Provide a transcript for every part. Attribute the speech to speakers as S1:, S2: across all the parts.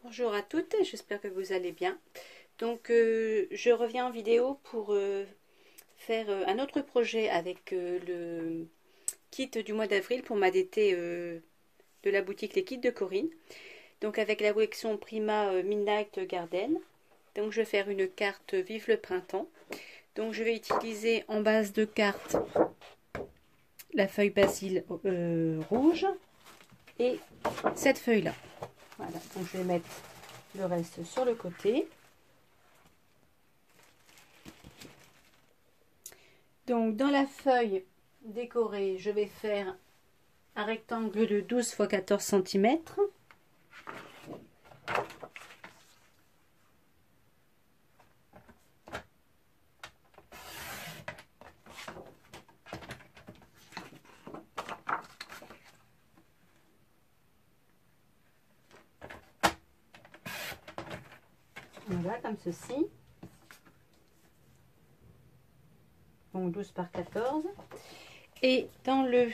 S1: Bonjour à toutes, j'espère que vous allez bien. Donc je reviens en vidéo pour faire un autre projet avec le kit du mois d'avril pour ma DT de la boutique Les Kits de Corinne. Donc avec la collection Prima Midnight Garden. Donc je vais faire une carte Vive le printemps. Donc je vais utiliser en base de carte la feuille basil rouge et cette feuille là. Voilà, donc je vais mettre le reste sur le côté. Donc dans la feuille décorée, je vais faire un rectangle de 12 x 14 cm. Voilà, comme ceci. Donc 12 par 14. Et dans le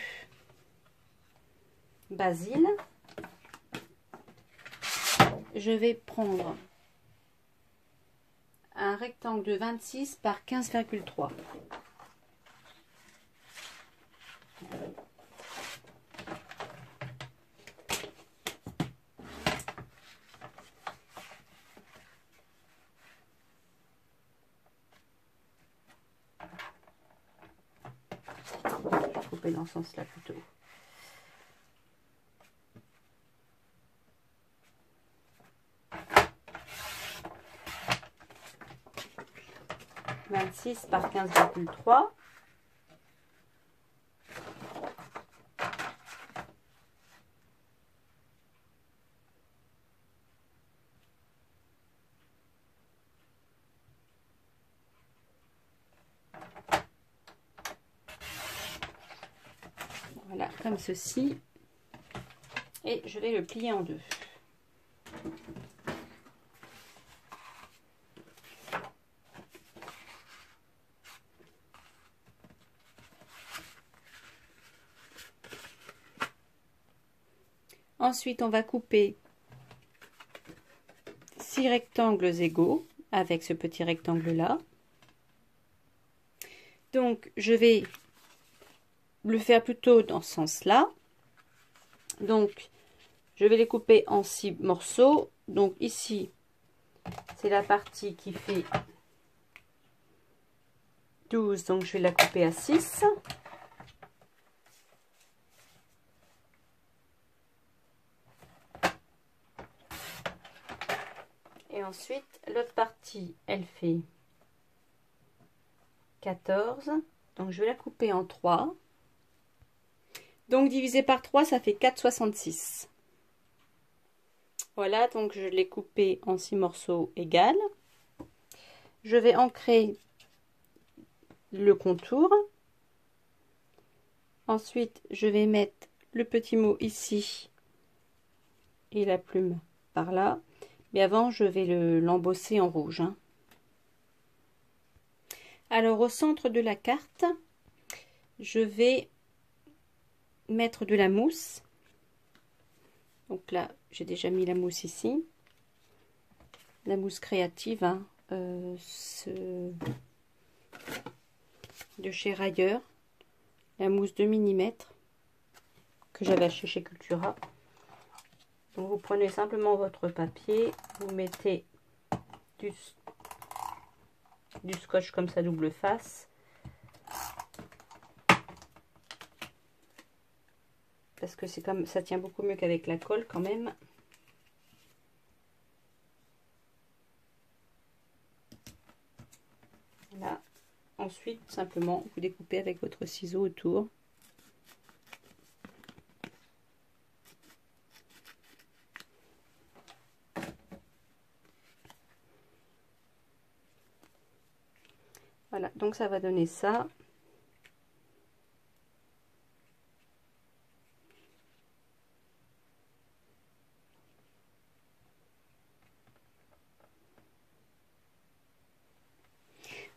S1: basil, je vais prendre un rectangle de 26 par 15,3. Je vais couper dans ce sens-là plutôt. « 26 par 15,3 ». Voilà, comme ceci. Et je vais le plier en deux. Ensuite, on va couper 6 rectangles égaux avec ce petit rectangle là. Donc, je vais le faire plutôt dans ce sens-là. Donc, je vais les couper en 6 morceaux. Donc, ici, c'est la partie qui fait 12. Donc, je vais la couper à 6. Et ensuite, l'autre partie, elle fait 14. Donc, je vais la couper en 3. Donc, divisé par 3, ça fait 4,66. Voilà, donc je l'ai coupé en 6 morceaux égaux. Je vais ancrer le contour. Ensuite, je vais mettre le petit mot ici et la plume par là. Mais avant, je vais l'embosser en rouge. Hein. Alors, au centre de la carte, je vais mettre de la mousse. Donc là, j'ai déjà mis la mousse ici. La mousse créative, hein, de chez Rayer. La mousse de 2 mm que j'avais acheté chez Cultura. Donc vous prenez simplement votre papier, vous mettez du scotch comme ça double face. Parce que c'est comme ça tient beaucoup mieux qu'avec la colle quand même. Voilà. Ensuite, simplement, vous découpez avec votre ciseau autour. Voilà, donc ça va donner ça.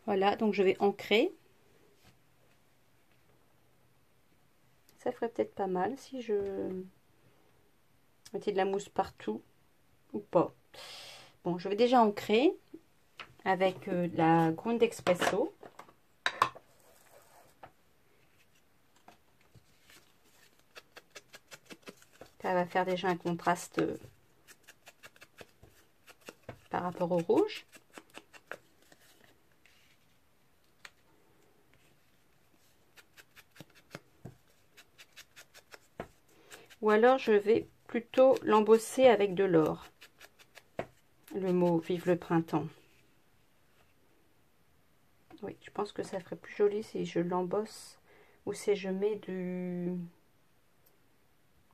S1: Voilà, donc je vais ancrer. Ça ferait peut-être pas mal si je mettais de la mousse partout ou pas. Bon, je vais déjà ancrer avec la Ground Espresso. Ça va faire déjà un contraste par rapport au rouge. Ou alors je vais plutôt l'embosser avec de l'or. Le mot vive le printemps. Oui, je pense que ça ferait plus joli si je l'embosse ou si je mets de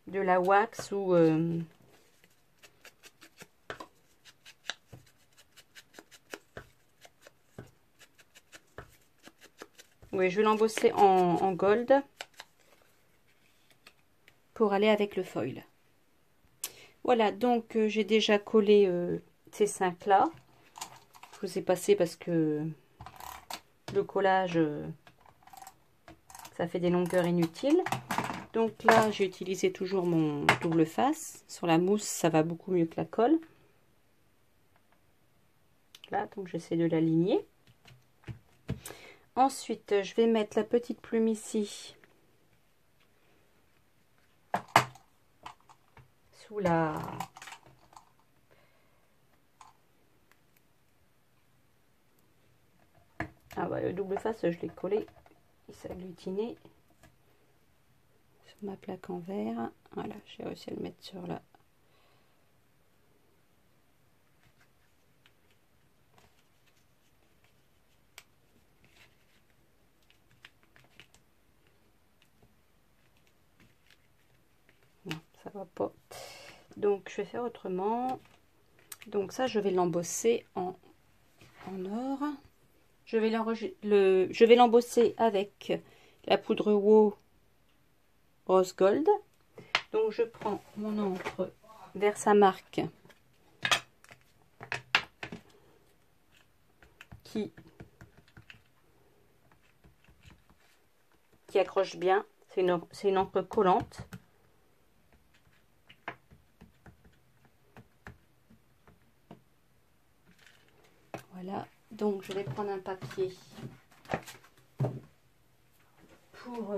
S1: la wax ou oui, je vais l'embosser en gold pour aller avec le foil. Voilà, donc j'ai déjà collé ces 5 là. Je vous ai passé parce que le collage, ça fait des longueurs inutiles. Donc là, j'ai utilisé toujours mon double face. Sur la mousse, ça va beaucoup mieux que la colle. Là, donc j'essaie de l'aligner. Ensuite, je vais mettre la petite plume ici. Sous la... Ah bah le double face, je l'ai collé. Il s'est agglutiné. Sur ma plaque en verre. Voilà, j'ai réussi à le mettre sur la... Non, ça va pas. Donc je vais faire autrement. Donc ça, je vais l'embosser en or. Je vais l'embosser avec la poudre WOW Rose Gold. Donc je prends mon encre Versamark qui accroche bien. C'est une encre collante. Voilà, donc je vais prendre un papier pour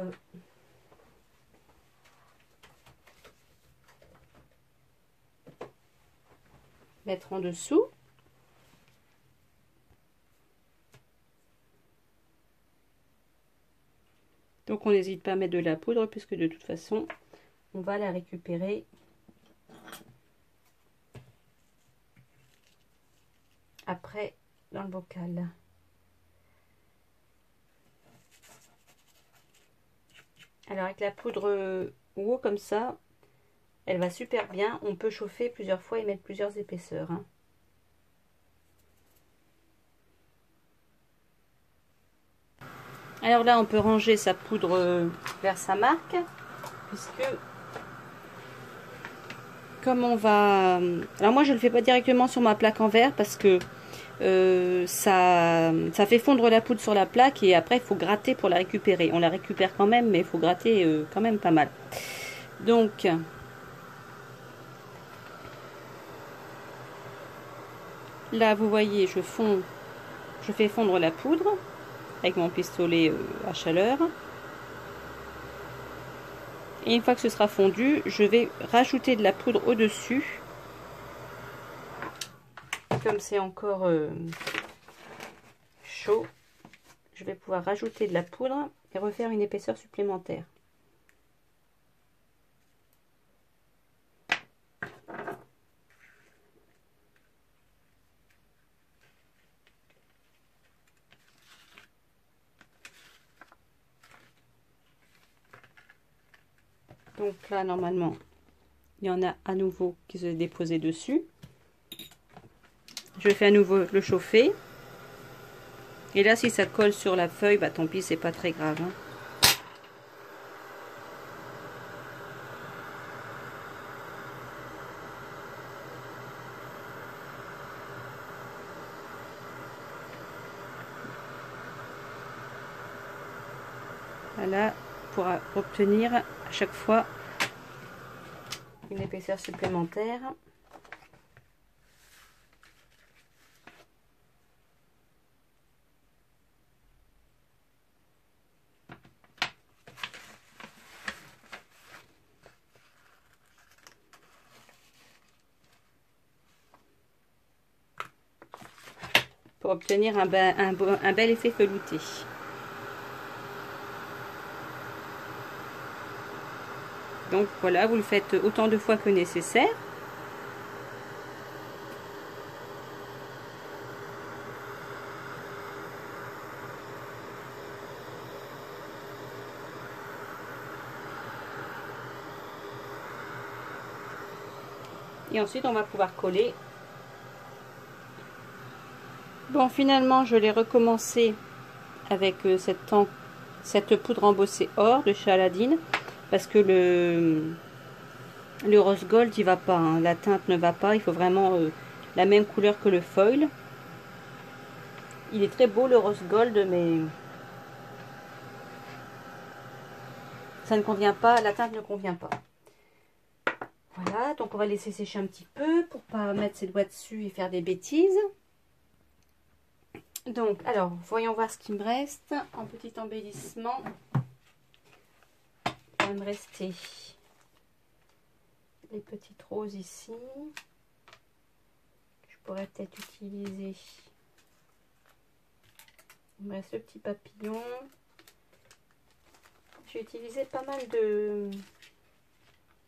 S1: mettre en dessous. Donc on n'hésite pas à mettre de la poudre puisque de toute façon on va la récupérer après dans le bocal. Alors avec la poudre WOW comme ça, elle va super bien. On peut chauffer plusieurs fois et mettre plusieurs épaisseurs. Hein. Alors là, on peut ranger sa poudre Versamark, puisque comme on va... Alors moi, je ne le fais pas directement sur ma plaque en verre parce que ça fait fondre la poudre sur la plaque et après, il faut gratter pour la récupérer. On la récupère quand même, mais il faut gratter quand même pas mal. Donc... Là, vous voyez, je fais fondre la poudre avec mon pistolet à chaleur. Et une fois que ce sera fondu, je vais rajouter de la poudre au-dessus. Comme c'est encore chaud, je vais pouvoir rajouter de la poudre et refaire une épaisseur supplémentaire. Donc là, normalement, il y en a à nouveau qui se déposaient dessus. Je fais à nouveau le chauffer. Et là, si ça colle sur la feuille, bah tant pis, c'est pas très grave. Hein. Voilà, pour obtenir à chaque fois une épaisseur supplémentaire. pour obtenir un bel effet velouté. Donc voilà, vous le faites autant de fois que nécessaire. Et ensuite, on va pouvoir coller. Bon, finalement, je l'ai recommencé avec cette poudre embossée or de chez Aladine. Parce que le rose gold, il va pas. Hein, la teinte ne va pas. Il faut vraiment la même couleur que le foil. Il est très beau, le rose gold, mais ça ne convient pas. La teinte ne convient pas. Voilà, donc on va laisser sécher un petit peu pour pas mettre ses doigts dessus et faire des bêtises. Donc, alors, voyons voir ce qui me reste en petit embellissement. Il va me rester les petites roses ici. Je pourrais peut-être utiliser. Il me reste le petit papillon. J'ai utilisé pas mal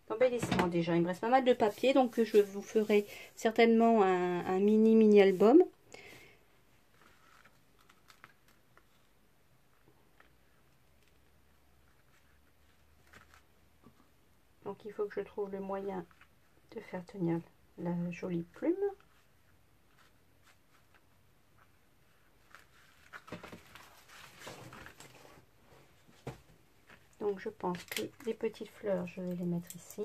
S1: d'embellissement déjà. Il me reste pas mal de papier, donc je vous ferai certainement un mini album. Donc il faut que je trouve le moyen de faire tenir la jolie plume. Donc je pense que les petites fleurs, je vais les mettre ici.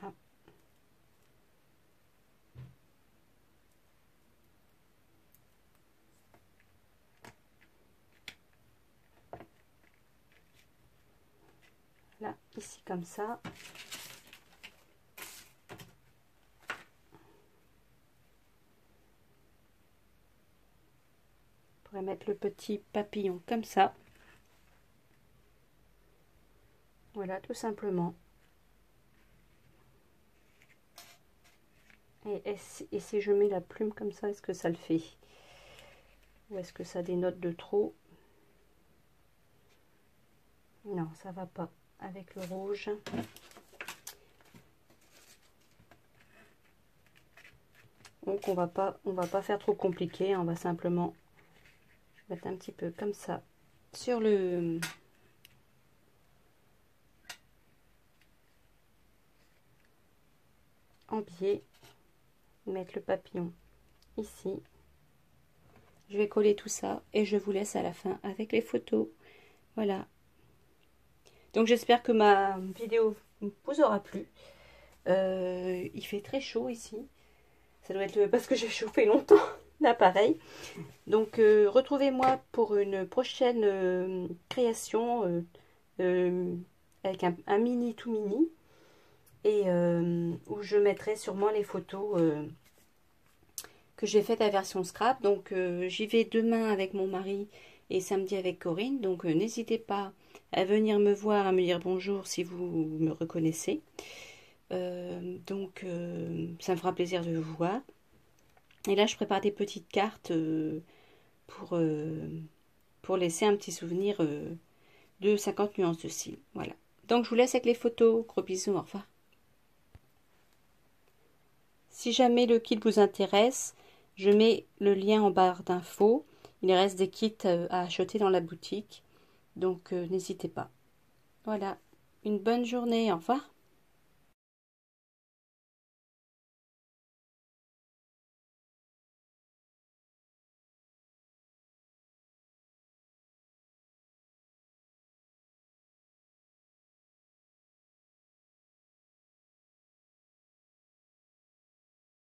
S1: Ah. Là, ici comme ça. On pourrait mettre le petit papillon comme ça. Voilà, tout simplement. Et si je mets la plume comme ça, est-ce que ça le fait? Ou est-ce que ça dénote de trop? Non, ça va pas avec le rouge. Donc on va pas faire trop compliqué, on va simplement mettre un petit peu comme ça sur le en biais, mettre le papillon ici. Je vais coller tout ça et je vous laisse à la fin avec les photos. Voilà. Donc j'espère que ma vidéo vous aura plu. Il fait très chaud ici. Ça doit être parce que j'ai chauffé longtemps l'appareil. Donc retrouvez-moi pour une prochaine création avec un mini tout mini. Et où je mettrai sûrement les photos que j'ai faites à version scrap. Donc j'y vais demain avec mon mari et samedi avec Corinne. Donc n'hésitez pas à venir me voir, à me dire bonjour si vous me reconnaissez. Donc ça me fera plaisir de vous voir. Et là je prépare des petites cartes pour laisser un petit souvenir de 50 nuances de cils. Voilà. Donc je vous laisse avec les photos. Gros bisous, au revoir. Si jamais le kit vous intéresse, je mets le lien en barre d'infos. Il reste des kits à acheter dans la boutique. Donc n'hésitez pas. Voilà. Une bonne journée. Au revoir.